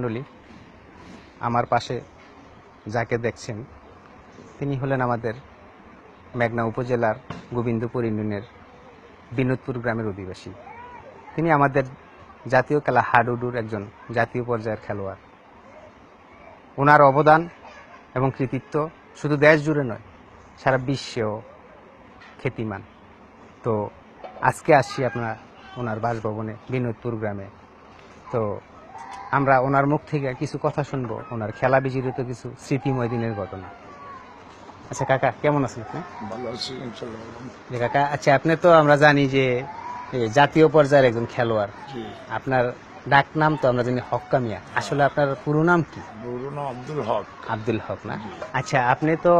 মণ্ডলী, আমার পাশে যাকে দেখছেন তিনি হলেন আমাদের মেঘনা উপজেলার গোবিন্দপুর ইউনিয়নের বিনোদপুর গ্রামের অধিবাসী। তিনি আমাদের জাতীয় খেলা হাডুডুর একজন জাতীয় পর্যায়ের খেলোয়াড়। ওনার অবদান এবং কৃতিত্ব শুধু দেশ জুড়ে নয়, সারা বিশ্বেও খ্যাতিমান। তো আজকে আসছি আপনার ওনার বাসভবনে বিনোদপুর গ্রামে। তো আমরা ওনার মুখ থেকে কিছু কথা শুনবো, ওনার খেলা বিজড়িত কিছু স্মৃতিময় দিনের ঘটনা। আচ্ছা কাকা, কেমন আছেন আপনি? ভালো আছি ইনশাআল্লাহ। জি কাকা, আচ্ছা আপনি তো আমরা জানি যে জাতীয় পর্যায়ের একজন খেলোয়াড়। জি, আপনার ডাক নাম তো আমরা জানি হক্কা মিয়া, আসলে আপনার পুরো নাম কি? পুরো নাম আব্দুল হক। আব্দুল হক না? আচ্ছা, আপনি তো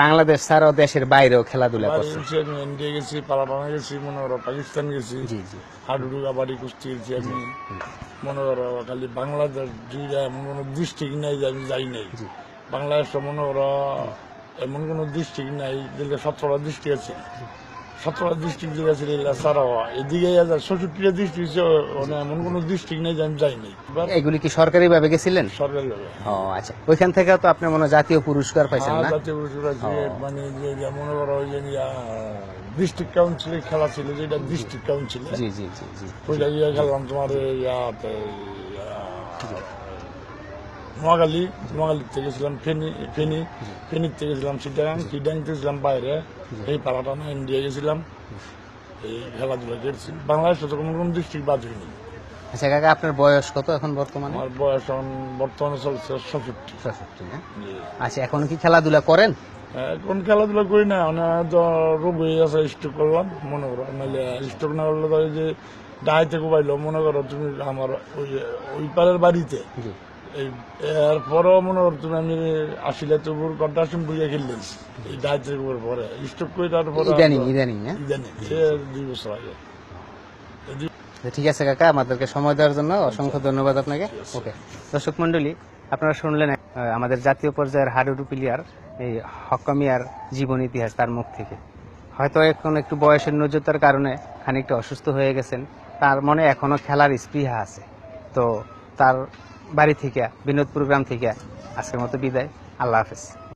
বাংলাদেশ ছাড়াও দেশের বাইরেও খেলাধুলা বাড়ি করছেন। গেছি, আমি ইন্ডিয়া গেছি, পালাপানা গেছি, মনে করো পাকিস্তান গেছি, জি জি হাডুডু কাবাডি কুস্তি গেছি। আমি মনে করো খালি বাংলাদেশ দুইটা এমন কোনো ডিস্ট্রিক্ট নাই যে আমি যাই নাই। জি বাংলাদেশ মনে করো এমন কোনো ডিস্ট্রিক্ট নাই, যেগুলো 17টা ডিস্ট্রিক্ট আছে। 17টা ডিস্ট্রিক্ট যেগুলো আছে ছাড়াও এদিকে 64টা ডিস্ট্রিক্ট মানে এমন কোনো ডিস্ট্রিক্ট নেই যে আমি যাই নাই। এগুলি কি সরকারি ভাবে গেছিলেন? সরকারি ভাবে। ও আচ্ছা, ওইখান থেকে তো আপনি মনে হয় জাতীয় পুরস্কার পাইছেন না? জাতীয় পুরস্কার আছে, মানে যে মনে করো ওই যে ডিস্ট্রিক্ট কাউন্সিলের খেলা ছিল, যেটা ডিস্ট্রিক্ট কাউন্সিলে জি জি জি জি ওইটা গিয়ে খেললাম তোমার নোয়াখালী থেকে গেছিলাম ফেনীর থেকে গেছিলাম চিটাগাং থেকে গেছিলাম বাইরে, এই পাড়াটানা ইন্ডিয়া গেছিলাম। এই খেলাধুলা করছি, বাংলাদেশে তো কোনো ডিস্ট্রিক্ট বাদ হয়নি। আচ্ছা কাকা, আপনার বয়স কত এখন বর্তমানে? আমার বয়স এখন বর্তমানে চলছে 66। 66 না? আচ্ছা, এখন কি খেলাধুলা করেন? এখন খেলাধুলা করি না, মানে তো রোগ হয়ে আছে, স্ট্রোক করলাম মনে করো। নাহলে স্ট্রোক না করলে তো ওই যে ডাই থেকে পাইলো, মনে করো তুমি আমার ওই পারের বাড়িতে জি এরপরও মনে করো তুমি আমি আসলে তবুর কন্ট্রাকশন বুঝে খেললেন এই ডাই থেকে পরে স্ট্রোক করে তারপরে ইদানিং হ্যাঁ? ইদানিং 2 বছর আগে। ঠিক আছে কাকা, আমাদেরকে সময় দেওয়ার জন্য অসংখ্য ধন্যবাদ আপনাকে। ওকে দর্শক মন্ডলী, আপনারা শুনলেন আমাদের জাতীয় পর্যায়ের হাডুডু প্লেয়ার এই হক্কা মিয়ার জীবন ইতিহাস তার মুখ থেকে। হয়তো এখন একটু বয়সের নজরতার কারণে খানিকটা অসুস্থ হয়ে গেছেন, তার মনে এখনো খেলার স্পৃহা আছে। তো তার বাড়ি থেকে বিনোদপুর গ্রাম থেকে আজকের মতো বিদায়, আল্লাহ হাফেজ।